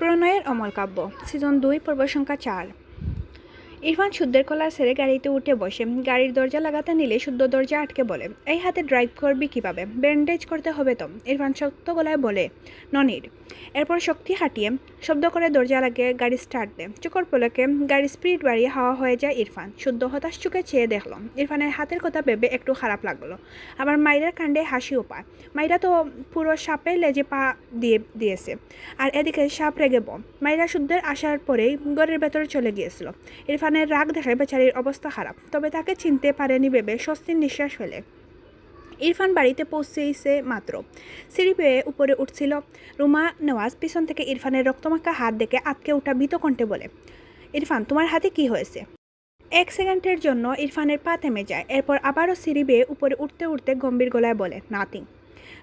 প্রণয়ের অমল কাব্য season 2 পর্ব সংখ্যা 4। ইরফান শুদ্ধের কলার ছেড়ে গাড়িতে উঠে বসে গাড়ির দরজা লাগাতে নিলে শুদ্ধ দরজা আটকে বলে, এই হাতে ড্রাইভ করবি কিভাবে? ব্যান্ডেজ করতে হবে তো। ইরফান শক্ত গলায় বলে, ননির। এরপর শক্তি খাটিয়ে শব্দ করে দরজা লাগিয়ে গাড়ি স্টার্ট দেয়। চোখের পলকে গাড়ির স্পিড বাড়িয়ে হাওয়া হয়ে যায় ইরফান। শুদ্ধ হতাশ চোখে চেয়ে দেখল। ইরফানের হাতের কথা ভেবে একটু খারাপ লাগলো। আবার মাইরার কাণ্ডে হাসিও পায়। মাইরা তো পুরো সাপে লেজে পা দিয়েছে, আর এদিকে সাপ রেগে বম। মাইরা শুদ্ধের আসার পরেই ঘরের ভেতরে চলে গিয়েছিল। ইরফানের রাগ দেখে বেচারির অবস্থা খারাপ, তবে তাকে চিনতে পারেনি ভেবে স্বস্তির নিঃশ্বাস ফেলে। ইরফান বাড়িতে পৌঁছেছে মাত্র সিঁড়ি পেয়ে উপরে উঠছিল। রুমা নেওয়াজ পিছন থেকে ইরফানের রক্তমাখা হাত দেখে আটকে উঠা ভীত কণ্ঠে বলে, ইরফান তোমার হাতে কি হয়েছে? 1 সেকেন্ডের জন্য ইরফানের পা থেমে যায়। এরপর আবারও সিঁড়ি বেয়ে উপরে উঠতে উঠতে গম্ভীর গলায় বলে, নাথিং।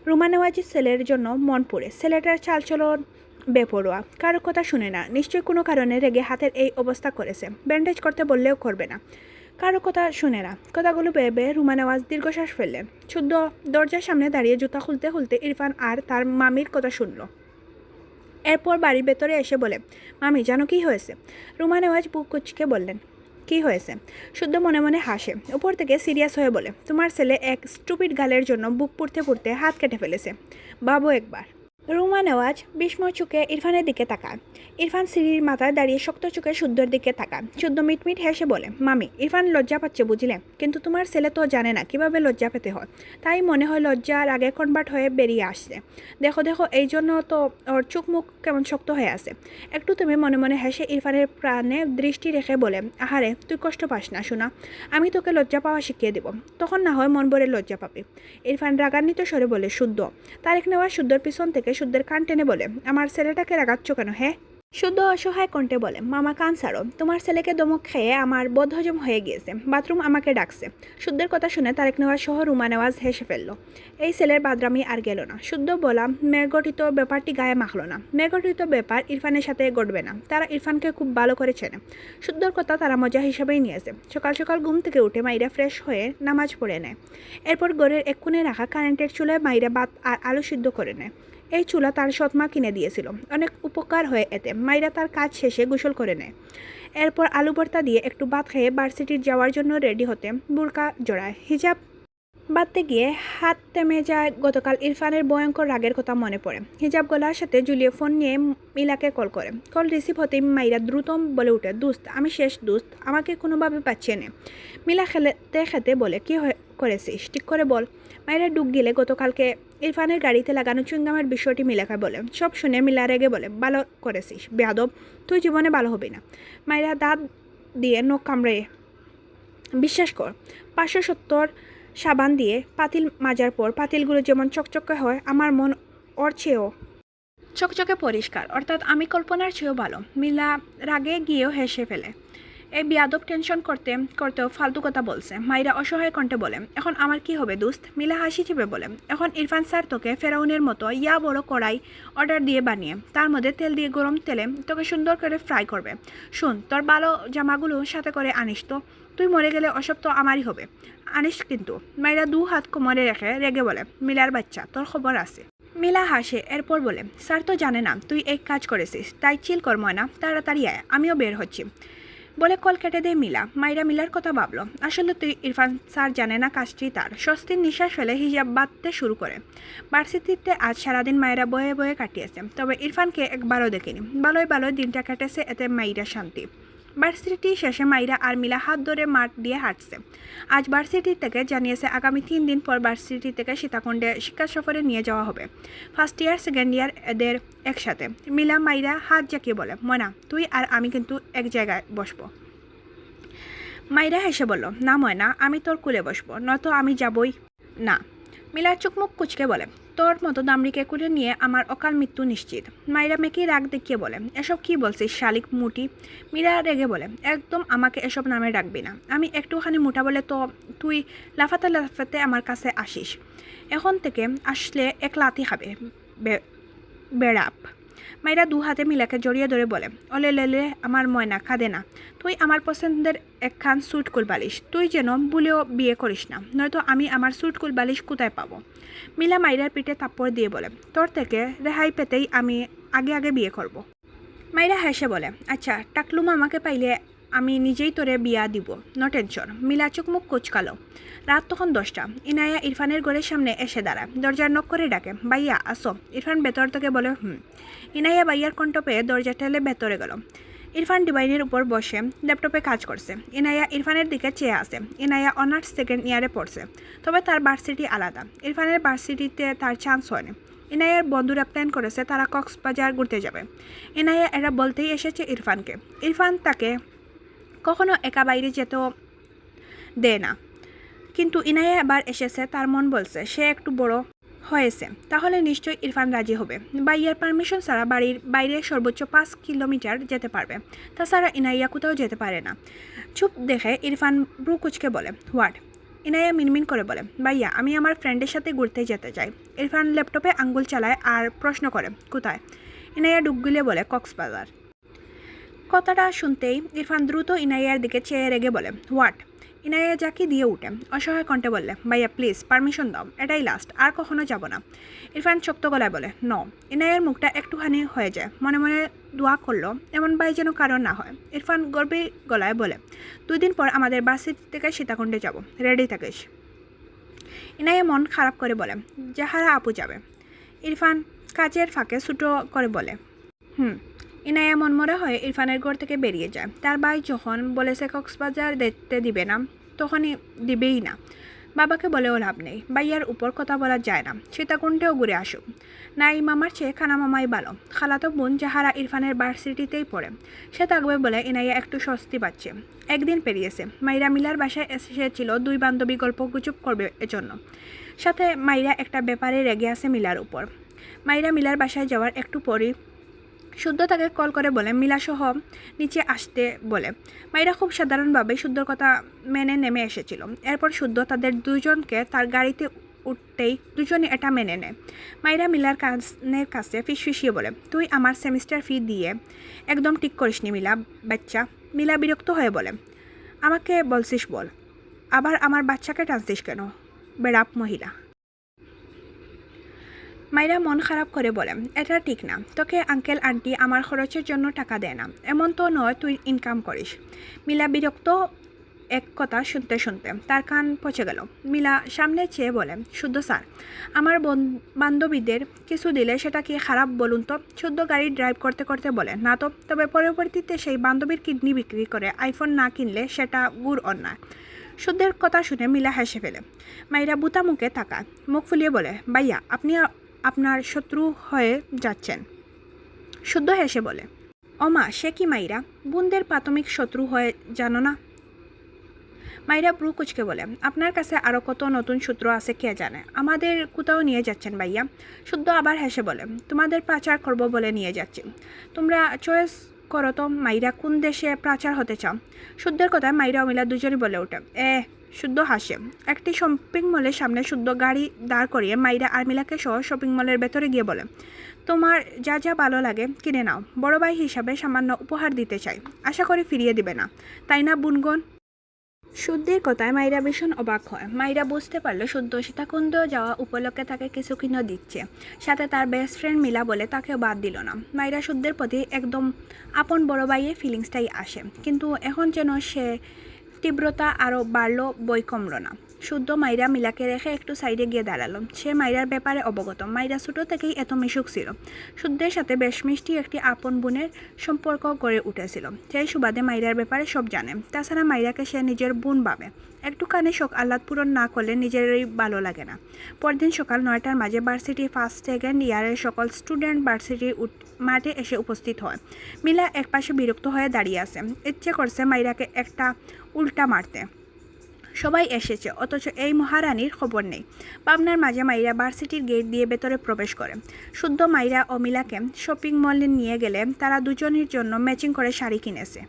রুমা নেওয়াজের ছেলের জন্য মন পড়ে। ছেলেটার চালচলন বেপরোয়া, কারো কথা শুনে না, নিশ্চয়ই কোনো কারণে রেগে হাতের এই অবস্থা করেছে। ব্যান্ডেজ করতে বললেও করবে না, কারো কথা শুনে না। কথাগুলো ভেবে রুমা নেওয়াজ দীর্ঘশ্বাস ফেললেন। শুদ্ধ দরজার সামনে দাঁড়িয়ে জুতা খুলতে খুলতে ইরফান আর তার মামির কথা শুনল। এরপর বাড়ির ভেতরে এসে বলে, মামি জানো কি হয়েছে? রুমা নেওয়াজ বুক কুচকে বললেন, কি হয়েছে? শুদ্ধ মনে মনে হাসে। উপর থেকে সিরিয়াস হয়ে বলে, তোমার ছেলে এক স্টুপিড গালের জন্য বুক পুড়তে পুড়তে হাত কেটে ফেলেছে, ভাবো একবার। রুমা নেওয়াজ বিস্ময় চোখে ইরফানের দিকে তাকায়। ইরফান সিঁড়ির মাথায় দাঁড়িয়ে শক্ত চোখে শুদ্ধর দিকে তাকায়। শুদ্ধ মিটমিট হেসে বলে, মামি ইরফান লজ্জা পাচ্ছে বুঝলে, কিন্তু তোমার ছেলে তো জানে না কিভাবে লজ্জা পেতে হয়, তাই মনে হয় লজ্জার আগে কনভার্ট হয়ে বেরিয়ে আসছে। দেখো দেখো, এই জন্য তো ওর চোখ মুখ কেমন শক্ত হয়ে আছে। একটু তুমি মনে মনে হেসে ইরফানের প্রাণে দৃষ্টি রেখে বলে, আহারে তুই কষ্ট পাস না শোনা, আমি তোকে লজ্জা পাওয়া শিখিয়ে দেব, তখন না হয় মন ভরে লজ্জা পাবে। ইরফান রাগান্বিত স্বরে বলে, শুদ্ধ। তারেক নেওয়া শুদ্ধর পিছন থেকে শুদ্ধের কান টেনে বলে, আমার ছেলেটাকে রাগাচ্ছ কেন হ্যাঁ? শুদ্ধ অসহায় কণ্ঠে বলে, মামা কান ছাড়ো, তোমার ছেলেকে দমক খেয়ে আমার বদহজম হয়ে গিয়েছে, বাথরুম আমাকে ডাকছে। শুদ্ধের কথা শুনে তারেক নেওয়াজ সহ রুমা নেওয়াজ হেসে ফেলল। এই ছেলের বাদরামি আর গেল না। শুদ্ধ বলা মেঘটিত ব্যাপারটি গায়ে মাখল না। মেঘটিত ব্যাপার ইরফানের সাথে ঘটবে না, তারা ইরফানকে খুব ভালো করে চেনে। শুদ্ধর কথা তারা মজা হিসাবেই নিয়েছে। সকাল সকাল ঘুম থেকে উঠে মাইরা ফ্রেশ হয়ে নামাজ পড়ে নেয়। এরপর ঘরের এক কোণে রাখা কারেন্টের চুলায় মাইরা ভাত আর আলু সিদ্ধ করে নেয়। এই চুলা তার সৎমা কিনে দিয়েছিল, অনেক উপকার হয়ে এতে। মাইরা তার কাজ শেষে গোসল করে নেয়। এরপর আলু ভর্তা দিয়ে একটু ভাত খেয়ে ভার্সিটির যাওয়ার জন্য রেডি হতে বুরকা জড়ায়। হিজাব বাঁধতে গিয়ে হাত থেমে যায়। গতকাল ইরফানের ভয়ঙ্কর রাগের কথা মনে পড়ে। হিজাব গলার সাথে ঝুলিয়ে ফোন নিয়ে মিলাকে কল করে। কল রিসিভ হতেই মাইরা দ্রুতম বলে উঠে, দোস্ত আমি শেষ দোস্ত, আমাকে কোনোভাবে পাচ্ছিয়ে নে। মিলা খেতে খেতে বলে, কি করেছিস ঠিক করে বল। মাইরা ডুব গিলে গতকালকে ইরফানের গাড়িতে লাগানো চুইংগামের বিষয়টি মিলাকে বলে। সব শুনে মিলা রেগে বলে, ভালো করেছিস বেয়াদব, তুই জীবনে ভালো হবি না। মাইরা দাঁত দিয়ে নখ কামড়ে, বিশ্বাস কর 570 সাবান দিয়ে পাতিল মাজার পর পাতিলগুলো যেমন চকচকে হয়, আমার মন ওর চেয়েও চকচকে পরিষ্কার, অর্থাৎ আমি কল্পনার চেয়েও ভালো। মিলা রাগে গিয়েও হেসে ফেলে। এই বিয়াদব টেনশন করতেও ফালতু কথা বলছে। মাইরা অসহায় কণ্ঠে বলে, এখন আমার কি হবে দোস্ত? মিলা হাসি চেপে বলে, এখন ইরফান স্যার তোকে ফেরাউনের মতো ইয়া বড় কড়াই অর্ডার দিয়ে বানিয়ে তার মধ্যে তেল দিয়ে গরম তেলে তোকে সুন্দর করে ফ্রাই করবে। শোন, তোর ভালো জামাগুলো সাথে করে আনিস তো, তুই মরে গেলে ওসব তো আমারই হবে, আনিস কিন্তু। মাইরা 2 হাত কোমরে রেখে রেগে বলে, মিলার বাচ্চা তোর খবর আছে। মিলা হাসে। এরপর বলে, স্যার তো জানে না তুই এক কাজ করেছিস, তাই চিল কর ময়না, তাড়াতাড়ি আয়, আমিও বের হচ্ছি বলে কল কেটে দেয় মিলা। মাইরা মিলার কথা ভাবলো, আসলে তুই ইরফান স্যার জানে না কাজটি তার। স্বস্তির নিঃশ্বাস ফেলে হিজাব বাঁধতে শুরু করে। ভার্সিটিতে আজ সারাদিন মায়েরা বয়ে বয়ে কাটিয়েছে, তবে ইরফানকে একবারও দেখেনি। ভালোই দিনটা কেটেছে, এতে মাইরা শান্তি। ভার্সিটি শেষে মাইরা আর মিলা হাত ধরে মাঠ দিয়ে হাঁটছে। আজ ভার্সিটি থেকে জানিয়েছে আগামী 3 দিন পর ভার্সিটি থেকে সীতাকুণ্ডে শিক্ষা সফরে নিয়ে যাওয়া হবে। ফার্স্ট ইয়ার সেকেন্ড ইয়ার এদের একসাথে। মিলা মাইরা হাত জাকিয়ে বলে, ময়না তুই আর আমি কিন্তু এক জায়গায় বসবো। মাইরা হেসে বলল, না ময়না, আমি তোর কুলে বসবো, নয়তো আমি যাবই না। মিলার চোখ মুখ কুচকে বলে, তোর মতো দামড়িকে কুলে নিয়ে আমার অকাল মৃত্যু নিশ্চিত। মাইরা মেকি রাগ দেখিয়ে বলে, এসব কি বলছিস শালিক মুটি? মিরা রেগে বলে, একদম আমাকে এসব নামে ডাকবি না, আমি একটুখানি মোটা বলে তো তুই লাফাতে লাফাতে আমার কাছে আসিস। এখন থেকে আসলে এক লাথি খাবে বেড়াপ। মাইরা 2 হাতে মিলাকে জড়িয়ে ধরে বলে, ওলে লেলে আমার ময়না, কাঁদে না। তুই আমার পছন্দের একখান সুট কুলবালিশ, তুই যেন ভুলেও বিয়ে করিস না, নয়তো আমি আমার সুট কুলবালিশ কোথায় পাবো? মিলা মাইরার পিঠে থাপ্পড় দিয়ে বলে, তোর থেকে রেহাই পেতেই আমি আগে বিয়ে করব। মাইরা হেসে বলে, আচ্ছা টাকলুম আমাকে পাইলে আমি নিজেই তোরে বিয়া দিব, নো টেনশন। মিলা চোখ মুখ কুচকালো। রাত তখন 10টা। ইনায়া ইরফানের ঘরের সামনে এসে দাঁড়ায়, দরজার নক করে ডাকে, ভাইয়া আসো। ইরফান ভেতর থেকে বলে হুম। ইনায়া ভাইয়ার কণ্ঠ পেয়ে দরজা ঠেলে ভেতরে গেল। ইরফান ডিভাইনের উপর বসে ল্যাপটপে কাজ করছে। ইনায়া ইরফানের দিকে চেয়ে আছে। ইনায়া অনার্স সেকেন্ড ইয়ারে পড়ছে, তবে তার ভার্সিটি আলাদা। ইরফানের ভার্সিটিতে তার চান্স হয়নি। ইনায়ার বন্ধুরা প্ল্যান করেছে তারা কক্সবাজার ঘুরতে যাবে। ইনায়া এরা বলতেই এসেছে ইরফানকে। ইরফান তাকে কখনো একা বাইরে যেতেও দেয় না, কিন্তু ইনায়া এবার এসেছে, তার মন বলছে সে একটু বড় হয়েছে, তাহলে নিশ্চয়ই ইরফান রাজি হবে। ভাইয়ার পারমিশন ছাড়া বাড়ির বাইরে সর্বোচ্চ 5 কিলোমিটার যেতে পারবে, তাছাড়া ইনাইয়া কোথাও যেতে পারে না। চুপ দেখে ইরফান ব্রু কুচকে বলে, হোয়াট? ইনাইয়া মিনমিন করে বলে, ভাইয়া আমি আমার ফ্রেন্ডের সাথে ঘুরতে যেতে চাই। ইরফান ল্যাপটপে আঙ্গুল চালায় আর প্রশ্ন করে, কোথায়? ইনাইয়া ডুব গিলে বলে, কক্সবাজার। কথাটা শুনতেই ইরফান দ্রুত ইনাইয়ার দিকে চেয়ে রেগে বলে, হোয়াট? ইনাইয়া জাকি দিয়ে উঠে অসহায় কণ্ঠে বললে, ভাইয়া প্লিজ পারমিশন দাও, এটাই লাস্ট, আর কখনো যাব না। ইরফান শক্ত গলায় বলে, ন। ইনাইয়ার মুখটা একটুখানি হয়ে যায়, মনে মনে দোয়া করলো এমন ভাই যেন কারণ না হয়। ইরফান গর্বে গলায় বলে, 2 দিন পর আমাদের ভার্সিটি থেকে সীতাকুণ্ডে যাব, রেডি থাকিস। ইনাইয়া মন খারাপ করে বলে, জাহারা আপু যাবে। ইরফান কাজের ফাঁকে ছুটো করে বলে, হুম। ইনায়া মনমরা হয়ে ইরফানের ঘর থেকে বেরিয়ে যায়। তার ভাই যখন বলেছে কক্সবাজার দেখতে দিবে না, তখনই দিবেই না। বাবাকে বলেও লাভ নেই, ভাইয়ার উপর কথা বলা যায় না, সীতাকুণ্ডেও ঘুরে আসুক। নাই মামার চেয়ে খানা মামাই ভালো। খালাতো বোন যাহারা ইরফানের ভার্সিটিতেই পড়ে, সে থাকবে বলে ইনাইয়া একটু স্বস্তি পাচ্ছে। একদিন পেরিয়েছে। মাইরা মিলার বাসায় এসেছিল 2 বান্ধবী গল্প গুজব করবে এজন্য। সাথে মাইরা একটা ব্যাপারে রেগে আছে মিলার উপর। মাইরা মিলার বাসায় যাওয়ার একটু পরই শুদ্ধ তাকে কল করে বলে মিলাসহ নিচে আসতে বলে। মাইরা খুব সাধারণভাবে শুদ্ধর কথা মেনে নেমে এসেছিল। এরপর শুদ্ধ তাদের দুজনকে তার গাড়িতে উঠতেই দুজনই এটা মেনে নেয়। মাইরা মিলার কানের কাছে ফিসফিসিয়ে বলে, তুই আমার সেমিস্টার ফি দিয়ে একদম ঠিক করিসনি মিলা বাচ্চা। মিলা বিরক্ত হয়ে বলে, আমাকে বলছিস বল, আবার আমার বাচ্চাকে টানছিস কেন, বেড়াপ মহিলা। মাইরা মন খারাপ করে বলে, এটা ঠিক না, তোকে আঙ্কেল আন্টি আমার খরচের জন্য টাকা দেয় না, এমন তো নয় তুই ইনকাম করিস। মিলা বিরক্ত এক কথা শুনতে শুনতে তার কান পচে গেল। মিলা সামনে চেয়ে বলে, শুদ্ধ স্যার, আমার বান্ধবীদের কিছু দিলে সেটা কি খারাপ বলুন তো? শুদ্ধ গাড়ি ড্রাইভ করতে করতে বলে, না তো, তবে পরবর্তীতে সেই বান্ধবীর কিডনি বিক্রি করে আইফোন না কিনলে সেটা গুড় অন্যায়। শুদ্ধের কথা শুনে মিলা হেসে ফেলে। মাইরা বুতা মুখে তাকায়, মুখ ফুলিয়ে বলে, ভাইয়া আপনি আপনার শত্রু হয়ে যাচ্ছেন। শুদ্ধ হেসে বলে, ওমা সে কি মাইরা, বোনদের প্রাথমিক শত্রু হয়ে জানো না? মাইরা ব্রু কুচকে বলে, আপনার কাছে আরও কত নতুন সূত্র আছে কে জানে, আমাদের কোথাও নিয়ে যাচ্ছেন ভাইয়া। শুদ্ধ আবার হেসে বলে, তোমাদের পাচার করব বলে নিয়ে যাচ্ছি, তোমরা চয়েস করো তো মাইরা কোন দেশে পাচার হতে চাও। শুদ্ধের কথায় মাইরা ও মিলা দুজনই বলে ওঠে, শুদ্ধ হাসে। একটি শপিং মলের সামনে শুদ্ধ গাড়ি দাঁড় করিয়ে মাইরা আর মিলাকে সহ শপিং মলের ভেতরে গিয়ে বলে, তোমার যা যা ভালো লাগে কিনে নাও, বড় ভাই হিসাবে সামান্য উপহার দিতে চাই, আশা করি ফিরিয়ে দিবে না, তাই না বুনগন? শুদ্ধের কথায় মাইরা ভীষণ অবাক হয়। মাইরা বুঝতে পারলো শুদ্ধ সীতাকুণ্ড যাওয়া উপলক্ষে তাকে কিছু কিনে দিচ্ছে, সাথে তার বেস্ট ফ্রেন্ড মিলা বলে তাকেও বাদ দিল না। মাইরা শুদ্ধের প্রতি একদম আপন বড় ভাইয়ের ফিলিংসটাই আসে, কিন্তু এখন যেন সে তীব্রতা আরও বাড়লো, বই কমল না। শুদ্ধ মাইরা মিলাকে রেখে একটু সাইডে গিয়ে দাঁড়ালো। সে মাইরার ব্যাপারে অবগত। মাইরা ছোটো থেকেই এত মিশুক ছিল। শুদ্ধের সাথে বেশ মিষ্টি একটি আপন বোনের সম্পর্ক গড়ে উঠেছিল। সেই সুবাদে মাইরার ব্যাপারে সব জানে। তাছাড়া মাইরাকে সে নিজের বোন ভাবে। একটুখানি শখ আহ্লাদ পূরণ না করলে নিজেরই ভালো লাগে না। পরদিন সকাল 9টার মাঝে ভার্সিটি ফার্স্ট সেকেন্ড ইয়ারের সকল স্টুডেন্ট ভার্সিটি মাঠে এসে উপস্থিত হয়। মিলা একপাশে বিরক্ত হয়ে দাঁড়িয়ে আছে। ইচ্ছে করছে মাইরাকে একটা উল্টা মারতে। সবাই এসেছে, অথচ এই মহারানীর খবর নেই। পাবনার মাঝে মাইরা ভার্সিটির গেট দিয়ে ভেতরে প্রবেশ করে। শুদ্ধ মাইরা ও মিলাকে শপিং মলে নিয়ে গেলে তারা দুজনের জন্য ম্যাচিং করে শাড়ি কিনেছে।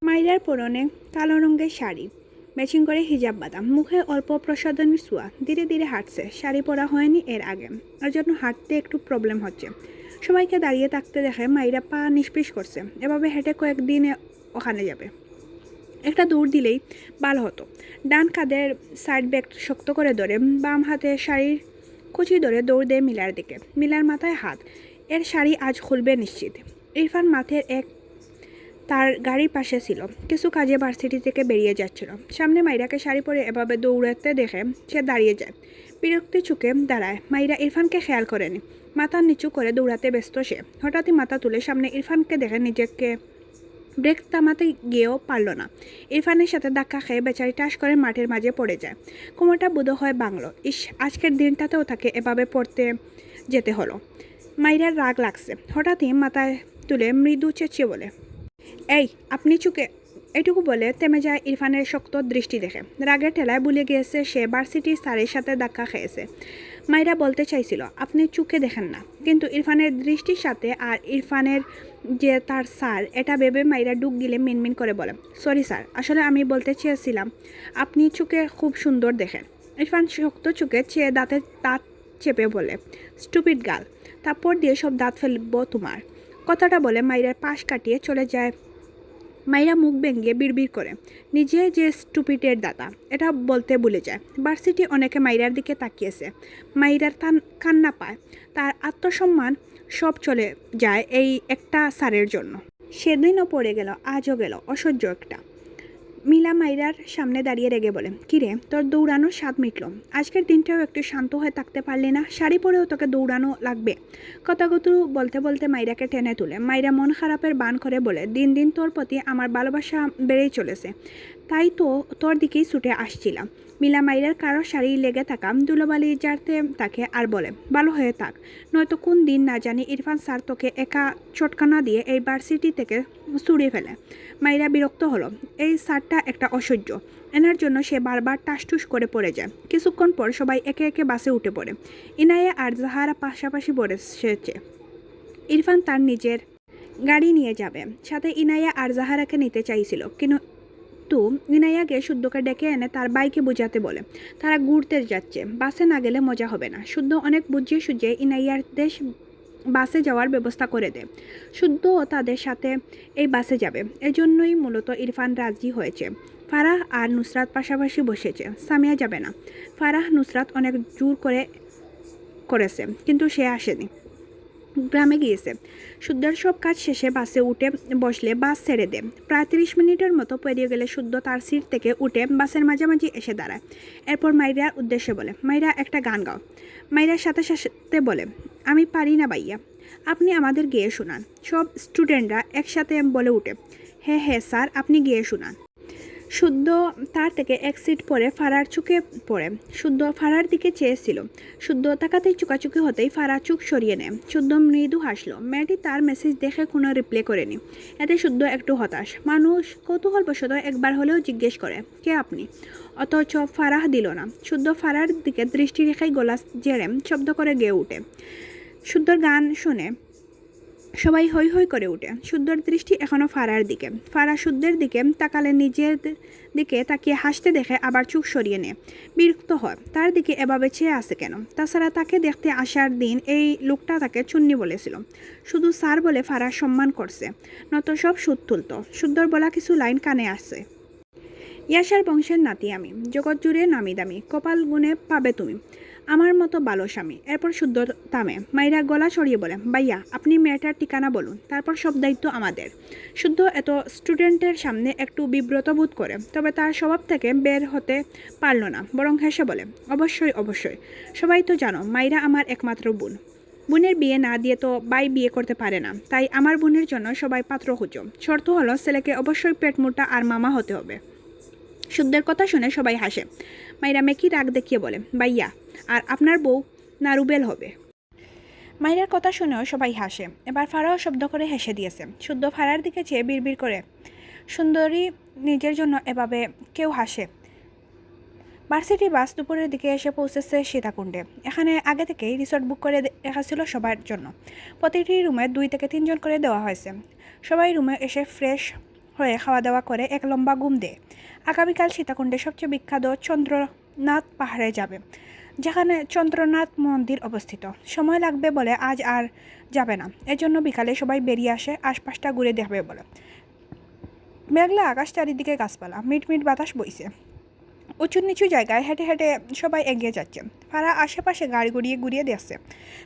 মাইরার পরনে কালো রঙের শাড়ি, ম্যাচিং করে হিজাব বাঁধা, মুখে অল্প প্রসাধনীর ছোঁয়া। ধীরে ধীরে হাঁটছে, শাড়ি পরা হয়নি এর আগে, ওর জন্য হাঁটতে একটু প্রবলেম হচ্ছে। সবাইকে দাঁড়িয়ে থাকতে দেখে মাইরা পা নিষ্পিস করছে। এভাবে হেঁটে কয়েকদিনে ওখানে যাবে। একটা দৌড় দিলেই ভালো হতো। ডান কাঁধের সাইড ব্যাগ শক্ত করে ধরে বাম হাতে শাড়ির কুচি ধরে দৌড় দেয় মিলার দিকে। মিলার মাথায় হাত, এর শাড়ি আজ খুলবে নিশ্চিত। ইরফান মাঠের এক তার গাড়ির পাশে ছিল। কিছু কাজে ভার্সিটি থেকে বেরিয়ে যাচ্ছিল। সামনে মাইরাকে শাড়ি পরে এভাবে দৌড়াতে দেখে সে দাঁড়িয়ে যায়। বিরক্তি চুকে দাঁড়ায়। মাইরা ইরফানকে খেয়াল করেনি। মাথা নিচু করে দৌড়াতে ব্যস্ত সে। হঠাৎই মাথা তুলে সামনে ইরফানকে দেখে নিজেকে ব্রেক থামাতে গিয়েও পারল না। ইরফানের সাথে ধাক্কা খেয়ে বেচারি টাস করে মাঠের মাঝে পড়ে যায়। কোমরটা বোধ হয় বাংলো। আজকের দিনটাতেও তাকে এভাবে পড়তে যেতে হলো। মাইরার রাগ লাগছে। হঠাৎই মাথায় তুলে মৃদু চেঁচিয়ে বলে, এই আপনি চুকে। এটুকু বলে থেমে যায় ইরফানের শক্ত দৃষ্টি দেখে। রাগের ঠেলায় ভুলে গিয়েছে সে ভার্সিটির স্যারের সাথে ধাক্কা খেয়েছে। মাইরা বলতে চাইছিল আপনি চুকে দেখেন না, কিন্তু ইরফানের দৃষ্টির সাথে আর ইরফানের যে তার স্যার এটা ভেবে মাইরা ডুব গিলে মিনমিন করে বলে, সরি স্যার, আসলে আমি বলতে চেয়েছিলাম আপনি চুকে খুব সুন্দর দেখেন। ইরফান শক্ত চুকে চেয়ে দাঁত চেপে বলে, স্টুপিড গার্ল, তারপর দিয়ে সব দাঁত ফেলবো তোমার। কথাটা বলে মাইরার পাশ কাটিয়ে চলে যায়। মাইরা মুখ ভেঙে বিড়বিড় করে, নিজে যে স্টুপিডের দাদা এটা বলতে ভুলে যায়। ভার্সিটি অনেকে মাইরার দিকে তাকিয়েছে। মাইরার কান্না পায়। তার আত্মসম্মান সব চলে যায় এই একটা স্যারের জন্য। সেদিনও পড়ে গেল, আজও গেল, অসহ্য একটা। মিলা মাইরার সামনে দাঁড়িয়ে রেগে বলে, কিরে তোর দৌড়ানোর স্বাদ মিটল? আজকের দিনটাও একটু শান্ত হয়ে থাকতে পারলি না? শাড়ি পরেও তোকে দৌড়ানো লাগবে? কথাগুলো বলতে বলতে মাইরাকে টেনে তুলে। মাইরা মন খারাপের বান করে বলে, দিন দিন তোর প্রতি আমার ভালোবাসা বেড়েই চলেছে, তাই তো তোর দিকেই ছুটে আসছিলাম। মিলা মাইরার কারো শাড়ি লেগে থাকা ধুলোবালি জারতে তাকে আর বলে, ভালো হয়ে থাক, নয়তো কোন দিন না জানি ইরফান স্যার তোকে একা চটকানা দিয়ে এই ভার্সিটি থেকে ছুড়িয়ে ফেলে। মাইরা বিরক্ত হলো। এই স্যারটা একটা অসহ্য। এনার জন্য সে বারবার টাসটুস করে পড়ে যায়। কিছুক্ষণ পর সবাই একে একে বাসে উঠে পড়ে। ইনায়া আর জাহারা পাশাপাশি বসেছে। ইরফান তার নিজের গাড়ি নিয়ে যাবে। সাথে ইনায়া আর জাহারাকে নিতে চাইছিল, কিন্তু ইনায়াকে শুদ্ধকে ডেকে এনে তার বাইকে বোঝাতে বলে তারা ঘুরতে যাচ্ছে, বাসে না গেলে মজা হবে না। শুদ্ধ অনেক বুঝিয়ে সুঝিয়ে ইনায়ার দেশ বাসে যাওয়ার ব্যবস্থা করে দেয়। শুদ্ধও তাদের সাথে এই বাসে যাবে। এজন্যই মূলত ইরফান রাজি হয়েছে। ফারাহ আর নুসরাত পাশাপাশি বসেছে। সামিয়া যাবে না। ফারাহ নুসরাত অনেক জোর করেছে, কিন্তু সে আসেনি, গ্রামে গিয়েছে। শুদ্ধর সব কাজ শেষে বাসে উঠে বসলে বাস ছেড়ে দেয়। প্রায় 30 মিনিটের মতো পেরিয়ে গেলে শুদ্ধ তার সিট থেকে উঠে বাসের মাঝামাঝি এসে দাঁড়ায়। এরপর মাইরার উদ্দেশ্যে বলে, মাইরা একটা গান গাও। মাইরার সাথে সাথে বলে, আমি পারি না ভাইয়া, আপনি আমাদের গেয়ে শোনান। সব স্টুডেন্টরা একসাথে বলে উঠে, হ্যাঁ হ্যাঁ স্যার, আপনি গেয়ে শোনান। শুদ্ধ তার থেকে এক সিট পরে ফারার চোখে পড়ে। শুদ্ধ ফারার দিকে চেয়েছিল। শুদ্ধ তাকাতেই চুকাচুকি হতেই ফারা চোখ সরিয়ে নেয়। শুদ্ধ মৃদু হাসলো। মেয়েটি তার মেসেজ দেখে কোনো রিপ্লাই করেনি। এতে শুদ্ধ একটু হতাশ। মানুষ কৌতূহলবশত একবার হলেও জিজ্ঞেস করে, কে আপনি? অথচ ফারাহ দিল না। শুদ্ধ ফারার দিকে দৃষ্টি রেখায় গলা জেরে শব্দ করে গেয়ে ওঠে। শুদ্ধর গান শুনে সবাই হৈ হৈ করে ওঠে। শুদ্ধর দৃষ্টি এখনও ফারার দিকে। ফারা শুদ্ধের দিকে তাকালে নিজের দিকে তাকিয়ে হাসতে দেখে আবার চোখ সরিয়ে নেয়। বিরক্ত হয়, তার দিকে এভাবে চেয়ে আসে কেন? তাছাড়া তাকে দেখতে আসার দিন এই লোকটা তাকে চুন্নি বলেছিল। শুধু স্যার বলে ফারা সম্মান করছে, নত সব সুদ তুলত। শুদ্ধর বলা কিছু লাইন কানে আসছে। ইয়াসার বংশের নাতি আমি, জগৎ জুড়ে নামি দামি, কপাল গুনে পাবে তুমি আমার মতো ভালো স্বামী। এরপর শুদ্ধ থামে। মাইরা গলা ছড়িয়ে বলে, ভাইয়া আপনি মেয়েটার ঠিকানা বলুন, তারপর সব দায়িত্ব আমাদের। শুদ্ধ এত স্টুডেন্টের সামনে একটু বিব্রত বোধ করে, তবে তার স্বভাব থেকে বের হতে পারল না, বরং হেসে বলে, অবশ্যই অবশ্যই, সবাই তো জানো মাইরা আমার একমাত্র বোন। বোনের বিয়ে না দিয়ে তো ভাই বিয়ে করতে পারে না, তাই আমার বোনের জন্য সবাই পাত্র খুঁজো। শর্ত হলো ছেলেকে অবশ্যই পেট মোটা আর মামা হতে হবে। শুদ্ধের কথা শুনে সবাই হাসে। মাইরা মেকি রাগ দেখিয়ে বলে, ভাইয়া আর আপনার বউ নারুবেল হবে। মাইরার কথা শুনেও সবাই হাসে। এবার ফারাও শব্দ করে হেসে দিয়েছে। শুদ্ধ ফারার দিকে চেয়ে বিড়বিড় করে, সুন্দরী নিজের জন্য এভাবে কেউ হাসে? ভার্সিটি বাস দুপুরের দিকে এসে পৌঁছেছে সীতাকুণ্ডে। এখানে আগে থেকেই রিসোর্ট বুক করে রাখা ছিল সবার জন্য। প্রতিটি রুমে 2 থেকে 3 জন করে দেওয়া হয়েছে। সবাই রুমে এসে ফ্রেশ হয়ে খাওয়া দাওয়া করে এক লম্বা ঘুম দেয়। আগামীকাল সীতাকুণ্ডের সবচেয়ে বিখ্যাত চন্দ্রনাথ পাহাড়ে যাবে, যেখানে চন্দ্রনাথ মন্দির অবস্থিত। সময় লাগবে বলে আজ আর যাবে না। এজন্য বিকালে সবাই বেরিয়ে আসে আশপাশটা ঘুরে দেখবে বলে। মেঘলা আকাশ, চারিদিকে গাছপালা, মিটমিট বাতাস বইছে। উঁচু নিচু জায়গায় হেঁটে হেঁটে সবাই এগিয়ে যাচ্ছে। ফারা আশেপাশে গাড়ি ঘুরিয়ে ঘুরিয়ে দেখছে।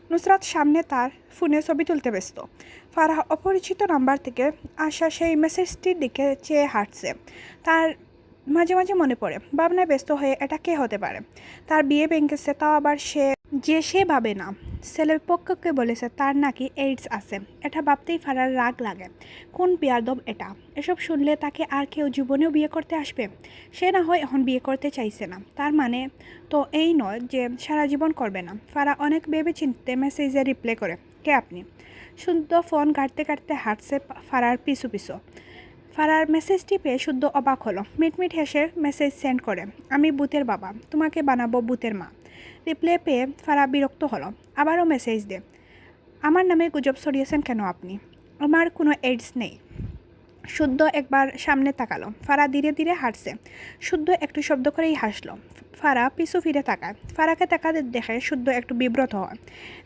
নুসরাত সামনে তার ফোনে ছবি তুলতে ব্যস্ত। ফারাহ অপরিচিত নাম্বার থেকে আসা সেই মেসেজটির দিকে চেয়ে হাঁটছে। তার মাঝে মাঝে মনে পড়ে, ভাবনায় ব্যস্ত হয়ে এটা কে হতে পারে। তার বিয়ে ভেঙেছে, তাও আবার সে ভাবে না। ছেলের পক্ষকে বলেছে তার নাকি এইডস আছে। এটা ভাবতেই ফারার রাগ লাগে। কোন বিয়াদব এটা! এসব শুনলে তাকে আর কেউ জীবনেও বিয়ে করতে আসবে? সে না হয় এখন বিয়ে করতে চাইছে না, তার মানে তো এই নয় যে সারা জীবন করবে না। ফারা অনেক ভেবে চিনতে মেসেজে রিপ্লাই করে, কে আপনি? শুদ্ধ ফোন কাটতে কাটতে হাঁটছে ফারার পিছু পিছু। ফারার মেসেজটি পেয়ে শুদ্ধ অবাক হলো। মিটমিট হেসে মেসেজ সেন্ড করে, আমি ভূতের বাবা, তোমাকে বানাবো ভূতের মা। রিপ্লাই পেয়ে ফারা বিরক্ত হলো। আবারও মেসেজ দে, আমার নামে গুজব ছড়িয়েছেন কেন আপনি? আমার কোনো এইডস নেই। শুদ্ধ একবার সামনে তাকালো। ফারা ধীরে ধীরে হাঁটছে। শুদ্ধ একটু শব্দ করেই হাসলো। ফারা পিছু ফিরে তাকায়। ফারাকে তাকাতে দেখে শুদ্ধ একটু বিব্রত হয়।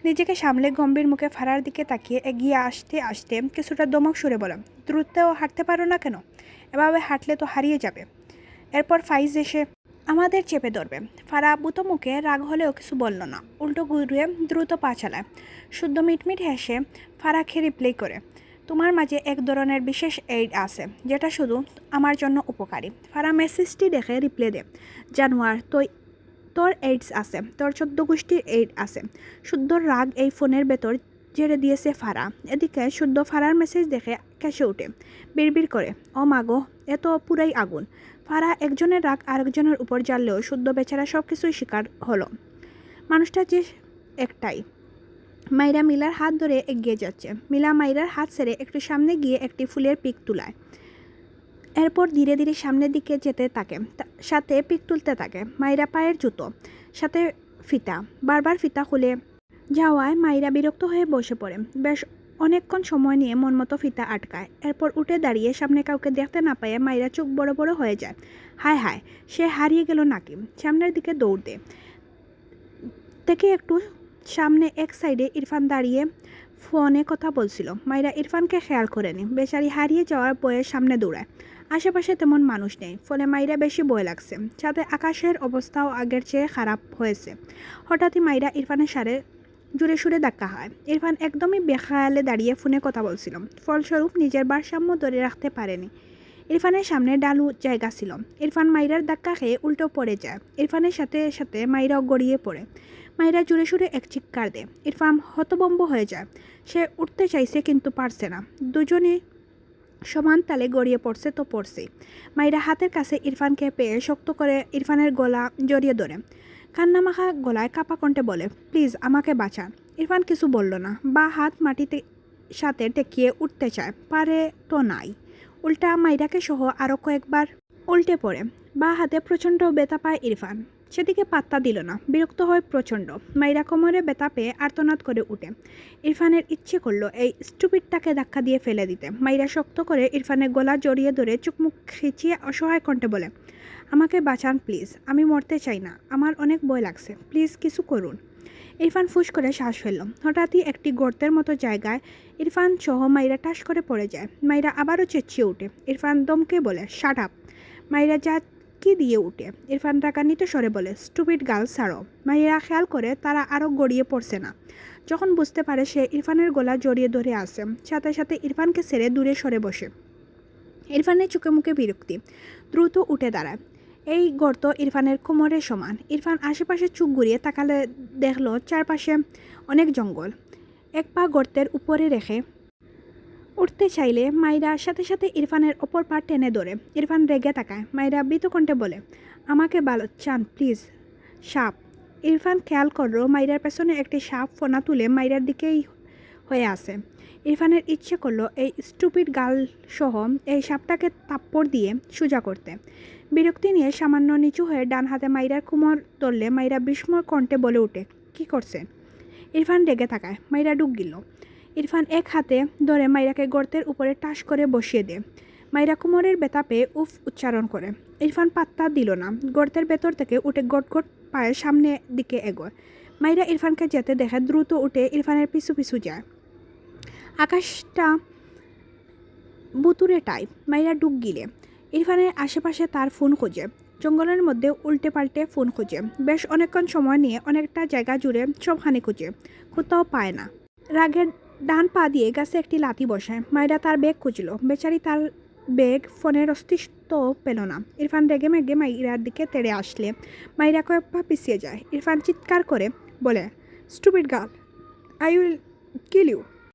নিজেকে সামলে গম্ভীর মুখে ফারার দিকে তাকিয়ে এগিয়ে আসতে আসতে কিছুটা দমক সুরে বলে, দ্রুতও হাঁটতে পারো না কেন? এভাবে হাঁটলে তো হারিয়ে যাবে। এরপর ফাইজ এসে আমাদের চেপে ধরবে। ফারা বুত মুখে রাগ হলেও কিছু বলল না, উল্টো ঘুরিয়ে দ্রুত পা চালায়। শুদ্ধ মিটমিট হেসে ফারাকে রিপ্লাই করে, তোমার মাঝে এক ধরনের বিশেষ এইড আছে যেটা শুধু আমার জন্য উপকারী। ফারা মেসেজটি দেখে রিপ্লাই দে, জানোয়ার, তোর এইডস আছে, তোর 14 গোষ্ঠীর এইড আছে। শুদ্ধর রাগ এই ফোনের ভেতর জেড়ে দিয়েছে ফারা। এদিকে শুদ্ধ ফারার মেসেজ দেখে কেসে ওঠে, বিড়বিড় করে, ও মাগো, এ তো পুরাই আগুন। ফারা একজনের রাগ আরেকজনের উপর জ্বাললেও শুদ্ধ বেচারা সব কিছুই শিকার হলো। মানুষটা যে একটাই। মাইরা মিলার হাত ধরে এগিয়ে যাচ্ছে। মিলা মাইরার হাত ছেড়ে একটু সামনে গিয়ে একটি ফুলের পিক তুলায়। এরপর ধীরে ধীরে সামনের দিকে যেতে থাকে, সাথে পিক তুলতে থাকে। মাইরা পায়ের জুতো, সাথে ফিতা, বারবার ফিতা খুলে যাওয়ায় মাইরা বিরক্ত হয়ে বসে পড়ে। বেশ অনেকক্ষণ সময় নিয়ে মন মতো ফিতা আটকায়। এরপর উঠে দাঁড়িয়ে সামনে কাউকে দেখতে না পেয়ে মাইরা চোখ বড় বড় হয়ে যায়। হায় হায়, সে হারিয়ে গেল নাকি? সামনের দিকে দৌড় দে। থেকে একটু সামনে এক সাইডে ইরফান দাঁড়িয়ে ফোনে কথা বলছিল। মাইরা ইরফানকে খেয়াল করেনি। বেচারি হারিয়ে যাওয়ার বয়ে সামনে দৌড়ায়। আশেপাশে তেমন মানুষ নেই, ফলে মাইরা বেশি ভয় লাগছে। সাথে আকাশের অবস্থাও আগের চেয়ে খারাপ হয়েছে। হঠাৎই মাইরা ইরফানের সারে জোরে সুরে ধাক্কা হয়। ইরফান একদমই বেখেয়ালে দাঁড়িয়ে ফোনে কথা বলছিল, ফলস্বরূপ নিজের ভারসাম্য ধরে রাখতে পারেনি। ইরফানের সামনে ডালু জায়গা ছিল। ইরফান মাইরার ধাক্কা খেয়ে উল্টো পড়ে যায়। ইরফানের সাথে সাথে মাইরাও গড়িয়ে পড়ে। মাইরা জোরে সুরে এক চিৎকার দেয়। ইরফান হতভম্ব হয়ে যায়। সে উঠতে চাইছে কিন্তু পারছে না। দুজনে সমান তালে গড়িয়ে পড়ছে তো পড়ছে। মাইরা হাতের কাছে ইরফানকে পেয়ে শক্ত করে ইরফানের গলা জড়িয়ে ধরে কান্নামাখা গলায় কাপা কণ্ঠে বলে, প্লিজ আমাকে বাঁচান। ইরফান কিছু বলল না, বা হাত মাটিতে সাথে টেকিয়ে উঠতে চায়, পারে তো নাই। উল্টা মাইরাকে সহ আরও কয়েকবার উল্টে পড়ে। বা হাতে প্রচণ্ড ব্যথা পায় ইরফান। সেদিকে পাত্তা দিল না, বিরক্ত হয় প্রচণ্ড। মাইরা কোমরে ব্যথা পেয়ে আর্তনাদ করে উঠে। ইরফানের ইচ্ছে করলো এই স্টুপিডটাকে ধাক্কা দিয়ে ফেলে দিতে। মাইরা শক্ত করে ইরফানের গলা জড়িয়ে ধরে চুকমুক খিচিয়ে অসহায় কণ্ঠে বলে, আমাকে বাঁচান প্লিজ, আমি মরতে চাই না, আমার অনেক ভয় লাগছে, প্লিজ কিছু করুন। ইরফান ফুস করে শ্বাস ফেলল। হঠাৎই একটি গর্তের মতো জায়গায় ইরফান সহ মাইরা টাস করে পড়ে যায়। মাইরা আবারও চেঁচিয়ে ওঠে। ইরফান দমকে বলে, শাট আপ। মাইরা যা কি দিয়ে উঠে। ইরফান রাগান্বিত স্বরে বলে, স্টুপিড গার্ল ছাড়ো। মাইরা খেয়াল করে তারা আরও গড়িয়ে পড়ছে না। যখন বুঝতে পারে সে ইরফানের গলা জড়িয়ে ধরে আছে, সাথে সাথে ইরফানকে ছেড়ে দূরে সরে বসে। ইরফানের চোখে মুখে বিরক্তি। দ্রুত উঠে দাঁড়ায়। এই গর্ত ইরফানের কোমরের সমান। ইরফান আশেপাশে চোখ ঘুরিয়ে তাকালে দেখল চারপাশে অনেক জঙ্গল। এক পা গর্তের উপরে রেখে উঠতে চাইলে মাইরা সাথে সাথে ইরফানের অপর পা টেনে ধরে। ইরফান রেগে তাকায়। মাইরা ভীতকণ্ঠে বলে, আমাকে বাঁচান প্লিজ, সাপ। ইরফান খেয়াল করলো মাইরার পেছনে একটি সাপ ফোনা তুলে মাইরার দিকেই হয়ে আসে। ইরফানের ইচ্ছে করলো এই স্টুপিড গার্ল সহ এই সাপটাকে থাপ্পড় দিয়ে সোজা করতে। বিরক্তি নিয়ে সামান্য নিচু হয়ে ডান হাতে মাইরার কোমর ধরলে মাইরা বিস্ময় কণ্ঠে বলে ওঠে, কি করছেন? ইরফান রেগে থাকায়। মাইরা ডুব গেল। ইরফান এক হাতে ধরে মাইরাকে গর্তের উপরে টাস করে বসিয়ে দেয়। মাইরা কোমরের ব্যথা পেয়ে উফ উচ্চারণ করে। ইরফান পাত্তা দিল না। গর্তের ভেতর থেকে উঠে গট গট পায়ে সামনের দিকে এগোয়। মাইরা ইরফানকে যেতে দেখে দ্রুত উঠে ইরফানের পিছু পিছু যায়। আকাশটা বুতুরে টাইপ। মাইরা ডুব গিলে ইরফানের আশেপাশে তার ফোন খোঁজে। জঙ্গলের মধ্যে উল্টে পাল্টে ফোন খুঁজে, বেশ অনেকক্ষণ সময় নিয়ে অনেকটা জায়গা জুড়ে সবখানে খুঁজে, কোথাও পায় না। রাগের ডান পা দিয়ে গাছে একটি লাথি বসায়। মাইরা তার ব্যাগ খুঁজল, বেচারি তার ব্যাগ ফোনের অস্তিত্ব পেল না। ইরফান রেগে মেগে মাইরার দিকে তেড়ে আসলে মাইরা কয়েক পা পিছিয়ে যায়। ইরফান চিৎকার করে বলে, stupid girl, I will kill you.